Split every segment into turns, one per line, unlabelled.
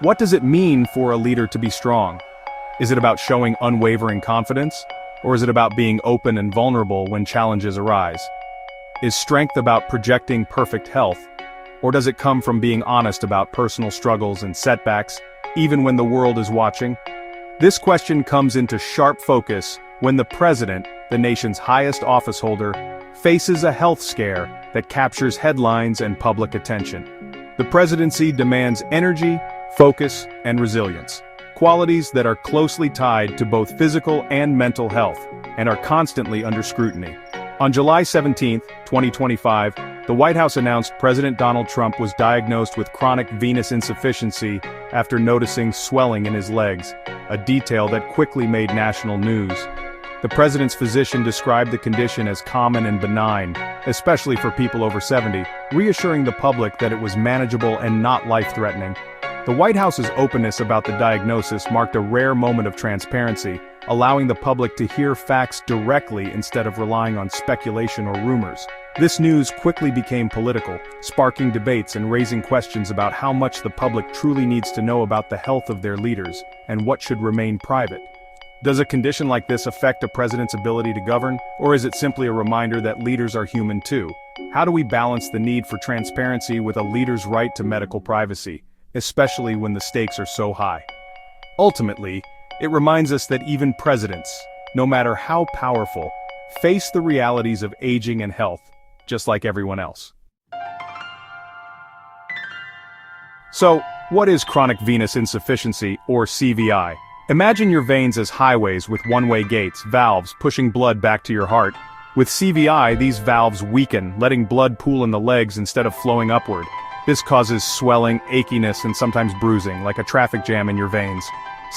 What does it mean for a leader to be strong? Is it about showing unwavering confidence? Or is it about being open and vulnerable when challenges arise? Is strength about projecting perfect health? Or does it come from being honest about personal struggles and setbacks, even when the world is watching? This question comes into sharp focus when the president, the nation's highest office holder, faces a health scare that captures headlines and public attention. The presidency demands energy, focus, and resilience, qualities that are closely tied to both physical and mental health, and are constantly under scrutiny. On July 17, 2025, the White House announced President Donald Trump was diagnosed with chronic venous insufficiency after noticing swelling in his legs, a detail that quickly made national news. The president's physician described the condition as common and benign, especially for people over 70, reassuring the public that it was manageable and not life-threatening. The White House's openness about the diagnosis marked a rare moment of transparency, allowing the public to hear facts directly instead of relying on speculation or rumors. This news quickly became political, sparking debates and raising questions about how much the public truly needs to know about the health of their leaders, and what should remain private. Does a condition like this affect a president's ability to govern, or is it simply a reminder that leaders are human too? How do we balance the need for transparency with a leader's right to medical privacy, especially when the stakes are so high? Ultimately, it reminds us that even presidents, no matter how powerful, face the realities of aging and health, just like everyone else. So, what is chronic venous insufficiency, or CVI? Imagine your veins as highways with one-way gates, valves pushing blood back to your heart. With CVI, these valves weaken, letting blood pool in the legs instead of flowing upward. This causes swelling, achiness, and sometimes bruising, like a traffic jam in your veins.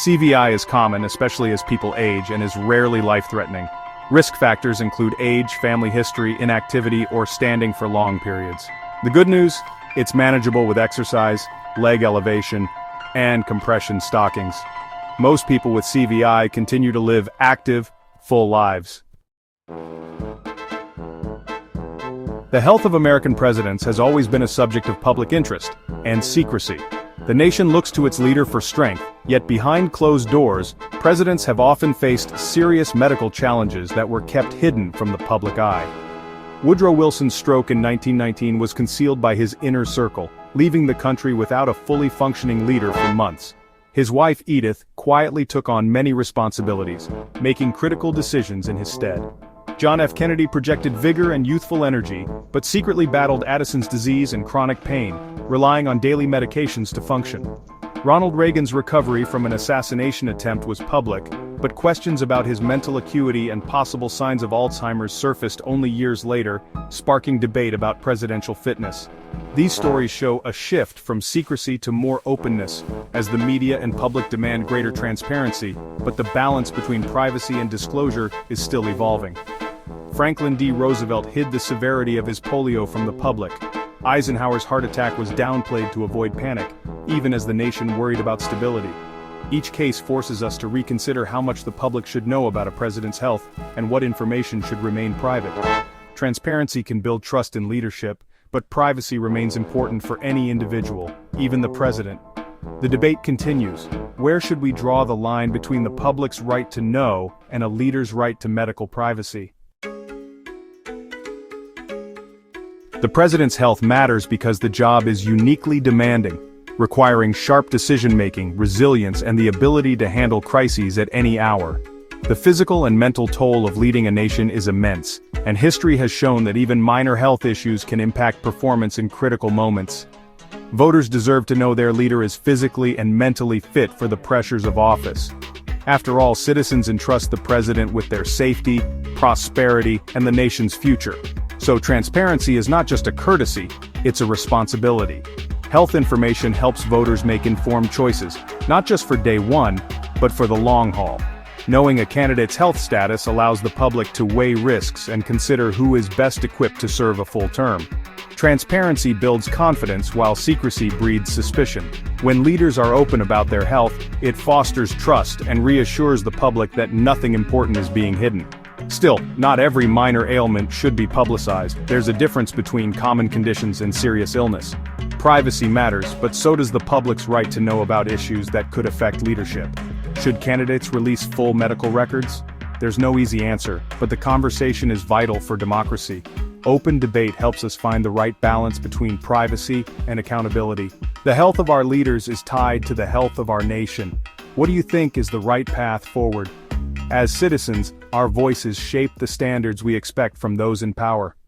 CVI is common, especially as people age, and is rarely life-threatening. Risk factors include age, family history, inactivity, or standing for long periods. The good news? It's manageable with exercise, leg elevation, and compression stockings. Most people with CVI continue to live active, full lives. The health of American presidents has always been a subject of public interest and secrecy. The nation looks to its leader for strength, yet behind closed doors, presidents have often faced serious medical challenges that were kept hidden from the public eye. Woodrow Wilson's stroke in 1919 was concealed by his inner circle, leaving the country without a fully functioning leader for months. His wife Edith quietly took on many responsibilities, making critical decisions in his stead. John F. Kennedy projected vigor and youthful energy, but secretly battled Addison's disease and chronic pain, relying on daily medications to function. Ronald Reagan's recovery from an assassination attempt was public, but questions about his mental acuity and possible signs of Alzheimer's surfaced only years later, sparking debate about presidential fitness. These stories show a shift from secrecy to more openness, as the media and public demand greater transparency, but the balance between privacy and disclosure is still evolving. Franklin D. Roosevelt hid the severity of his polio from the public. Eisenhower's heart attack was downplayed to avoid panic, even as the nation worried about stability. Each case forces us to reconsider how much the public should know about a president's health and what information should remain private. Transparency can build trust in leadership, but privacy remains important for any individual, even the president. The debate continues. Where should we draw the line between the public's right to know and a leader's right to medical privacy? The president's health matters because the job is uniquely demanding, requiring sharp decision-making, resilience, and the ability to handle crises at any hour. The physical and mental toll of leading a nation is immense, and history has shown that even minor health issues can impact performance in critical moments. Voters deserve to know their leader is physically and mentally fit for the pressures of office. After all, citizens entrust the president with their safety, prosperity, and the nation's future. So transparency is not just a courtesy, it's a responsibility. Health information helps voters make informed choices, not just for day one, but for the long haul. Knowing a candidate's health status allows the public to weigh risks and consider who is best equipped to serve a full term. Transparency builds confidence while secrecy breeds suspicion. When leaders are open about their health, it fosters trust and reassures the public that nothing important is being hidden. Still, not every minor ailment should be publicized. There's a difference between common conditions and serious illness. Privacy matters, but so does the public's right to know about issues that could affect leadership. Should candidates release full medical records? There's no easy answer, but the conversation is vital for democracy. Open debate helps us find the right balance between privacy and accountability. The health of our leaders is tied to the health of our nation. What do you think is the right path forward? As citizens, our voices shape the standards we expect from those in power.